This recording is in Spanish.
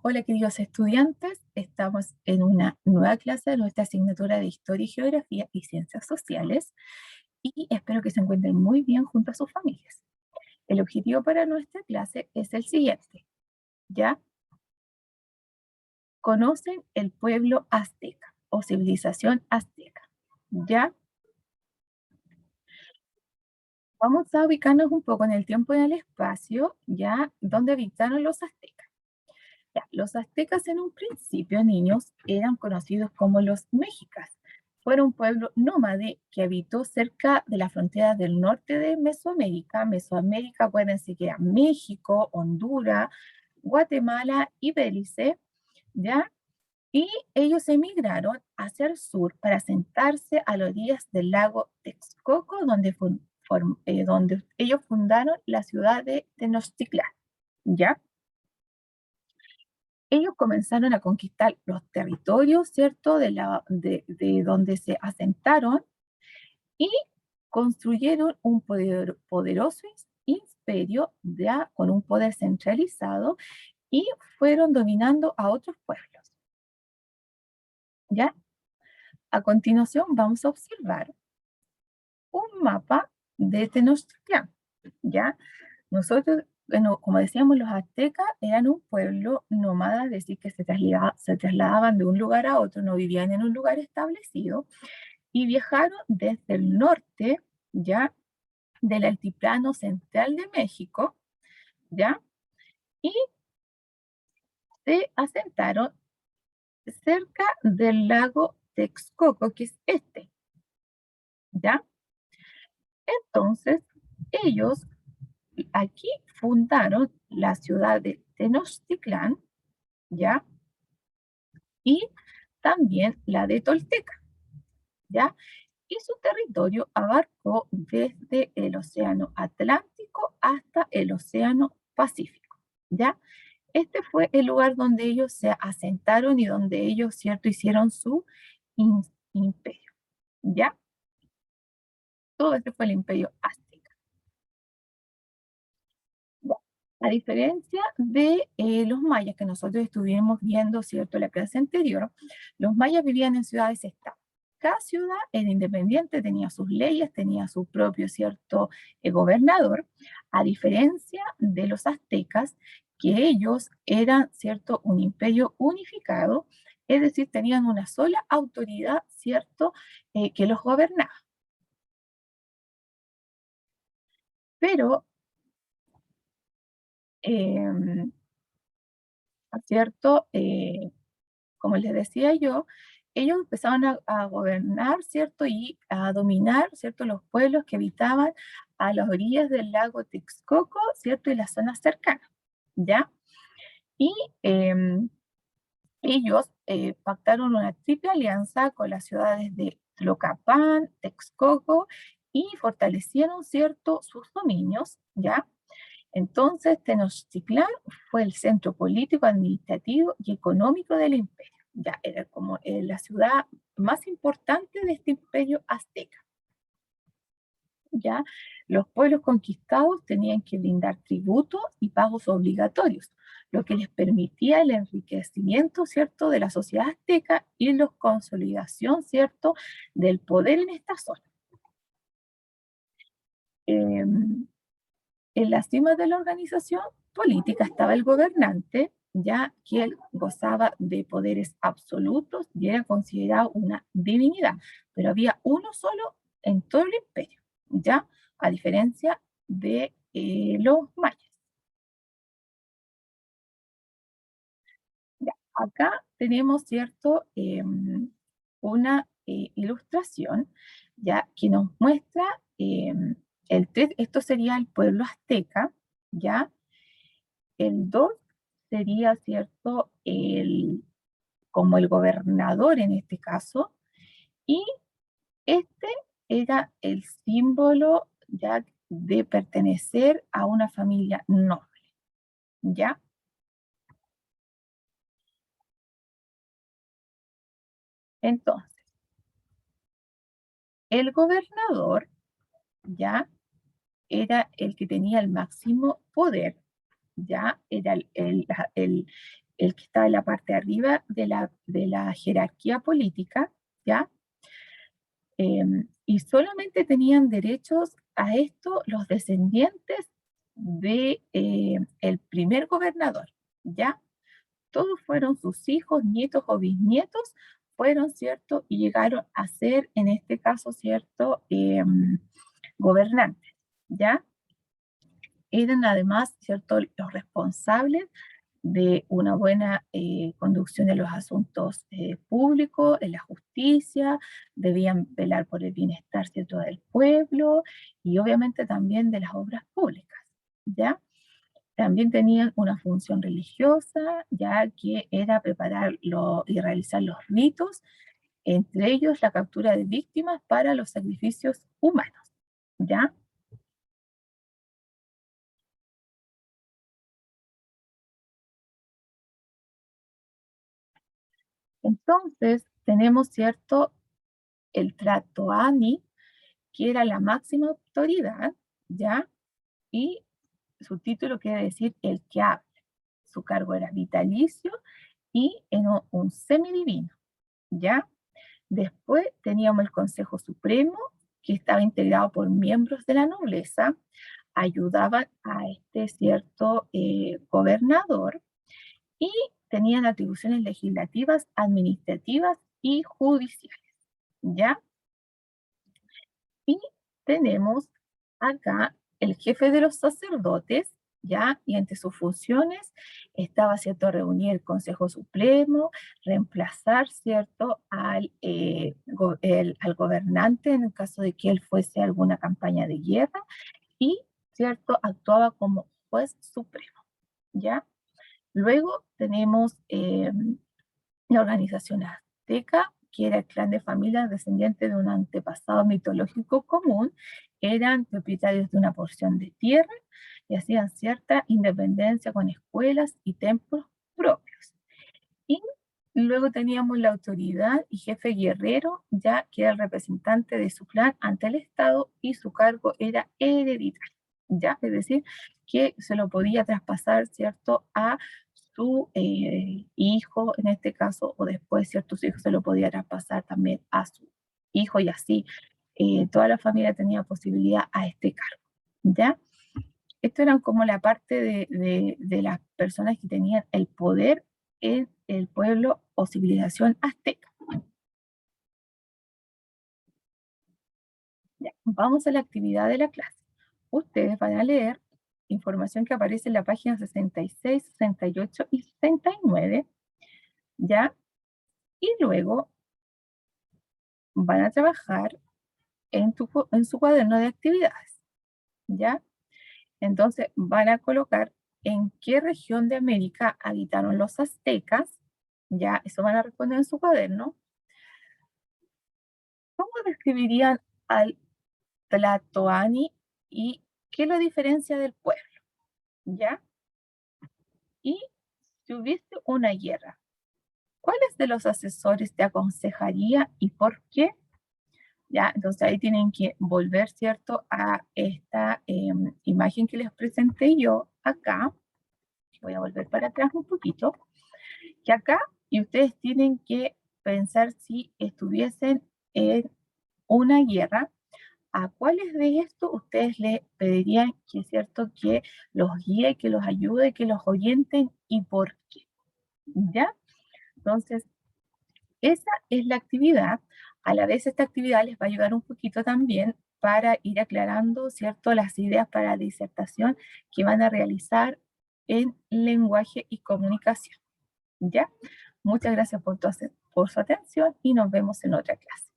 Hola queridos estudiantes, estamos en una nueva clase de nuestra asignatura de Historia y Geografía y Ciencias Sociales y espero que se encuentren muy bien junto a sus familias. El objetivo para nuestra clase es el siguiente, ¿ya? Conocen el pueblo azteca o civilización azteca, ¿ya? Vamos a ubicarnos un poco en el tiempo y en el espacio, ¿ya? Donde habitaron los aztecas. Ya, los aztecas en un principio, niños, eran conocidos como los mexicas. Fueron un pueblo nómade que habitó cerca de la frontera del norte de Mesoamérica. Mesoamérica, acuérdense que era México, Honduras, Guatemala y Belice, ¿ya? Y ellos emigraron hacia el sur para asentarse a las orillas del lago Texcoco, donde ellos fundaron la ciudad de Tenochtitlán, ¿ya? Ellos comenzaron a conquistar los territorios, ¿cierto?, de donde se asentaron y construyeron un poderoso imperio ya con un poder centralizado y fueron dominando a otros pueblos, ¿ya? A continuación vamos a observar un mapa de Tenochtitlán, ¿ya? Nosotros, bueno, como decíamos, los aztecas eran un pueblo nómada, es decir, que se trasladaban de un lugar a otro, no vivían en un lugar establecido, y viajaron desde el norte, ya, del altiplano central de México, ya, y se asentaron cerca del lago Texcoco, que es este, ya. Entonces, ellos aquí fundaron la ciudad de Tenochtitlán, ¿ya? Y también la de Tolteca, ¿ya? Y su territorio abarcó desde el Océano Atlántico hasta el Océano Pacífico, ¿ya? Este fue el lugar donde ellos se asentaron y donde ellos, ¿cierto?, hicieron su imperio, ¿ya? Todo este fue el imperio azteca. Ya. A diferencia de los mayas que nosotros estuvimos viendo, ¿cierto?, en la clase anterior, los mayas vivían en ciudades-estado. Cada ciudad era independiente, tenía sus leyes, tenía su propio, ¿cierto?, gobernador, a diferencia de los aztecas, que ellos eran, ¿cierto?, un imperio unificado, es decir, tenían una sola autoridad, ¿cierto?, que los gobernaba. Pero, em, ¿cierto? Como les decía yo, ellos empezaron a gobernar, ¿cierto? Y a dominar, ¿cierto? Los pueblos que habitaban a las orillas del lago Texcoco, ¿cierto? Y las zonas cercanas, ¿ya? Y em, ellos pactaron una triple alianza con las ciudades de Tlocapán, Texcoco y fortalecieron, ¿cierto?, sus dominios, ¿ya? Entonces, Tenochtitlán fue el centro político, administrativo y económico del imperio. Ya era como la ciudad más importante de este imperio azteca. Ya los pueblos conquistados tenían que brindar tributos y pagos obligatorios, lo que les permitía el enriquecimiento, ¿cierto?, de la sociedad azteca y la consolidación, ¿cierto?, del poder en esta zona. Em, En la cima de la organización política estaba el gobernante, ya que él gozaba de poderes absolutos y era considerado una divinidad, pero había uno solo en todo el imperio, ya, a diferencia de los mayas. Ya, acá tenemos, ¿cierto? Una ilustración, ya, que nos muestra esto sería el pueblo azteca, ya. El 2 sería, ¿cierto?, como el gobernador en este caso, y este era el símbolo ya de pertenecer a una familia noble, ¿ya? Entonces, el gobernador ya era el que tenía el máximo poder, ya era el que estaba en la parte de arriba de la jerarquía política, ¿ya? Y solamente tenían derechos a esto los descendientes de el primer gobernador, ¿ya? Todos fueron sus hijos, nietos o bisnietos, fueron, ¿cierto? Y llegaron a ser, en este caso, ¿cierto? Gobernantes, ¿ya? Eran además, ¿cierto? Los responsables de una buena conducción de los asuntos públicos, en la justicia, debían velar por el bienestar, ¿cierto? Del pueblo y obviamente también de las obras públicas, ¿ya? También tenían una función religiosa, ya que era preparar y realizar los ritos, entre ellos la captura de víctimas para los sacrificios humanos, ¿ya? Entonces, tenemos, ¿cierto? El Tlatoani, que era la máxima autoridad, ¿ya? Y su título quiere decir el que habla. Su cargo era vitalicio y en un semidivino, ¿ya? Después teníamos el Consejo Supremo, que estaba integrado por miembros de la nobleza, ayudaban a este cierto gobernador y tenían atribuciones legislativas, administrativas y judiciales, ¿ya? Y tenemos acá el jefe de los sacerdotes, ¿ya? Y entre sus funciones estaba, ¿cierto?, reunir el Consejo Supremo, reemplazar, ¿cierto?, al gobernante en el caso de que él fuese a alguna campaña de guerra y, ¿cierto?, actuaba como juez supremo, ¿ya? Luego tenemos la organización azteca, que era el clan de familias descendientes de un antepasado mitológico común, eran propietarios de una porción de tierra y hacían cierta independencia con escuelas y templos propios. Y luego teníamos la autoridad y jefe guerrero, ya que era el representante de su clan ante el Estado y su cargo era hereditario, ya, es decir, que se lo podía traspasar, ¿cierto?, a su hijo, en este caso, o después, ¿cierto?, su hijo se lo podía traspasar también a su hijo y así toda la familia tenía posibilidad a este cargo, ¿ya? Esto eran como la parte de las personas que tenían el poder en el pueblo o civilización azteca. Ya, vamos a la actividad de la clase. Ustedes van a leer información que aparece en la página 66, 68 y 69, ¿ya? Y luego van a trabajar en su cuaderno de actividades, ¿ya? Entonces van a colocar en qué región de América habitaron los aztecas, ya, eso van a responder en su cuaderno. ¿Cómo describirían al Tlatoani y qué lo diferencia del pueblo? ¿Ya? Y si hubiese una guerra, ¿cuáles de los asesores te aconsejaría y por qué? ¿Ya? Entonces ahí tienen que volver, ¿cierto?, a esta imagen que les presenté yo acá. Voy a volver para atrás un poquito. Que acá, y ustedes tienen que pensar si estuviesen en una guerra, ¿a cuáles de estos ustedes le pedirían que es cierto que los guíe, que los ayude, que los orienten y por qué? ¿Ya? Entonces, esa es la actividad. A la vez, esta actividad les va a ayudar un poquito también para ir aclarando, ¿cierto?, las ideas para la disertación que van a realizar en lenguaje y comunicación. ¿Ya? Muchas gracias por su atención y nos vemos en otra clase.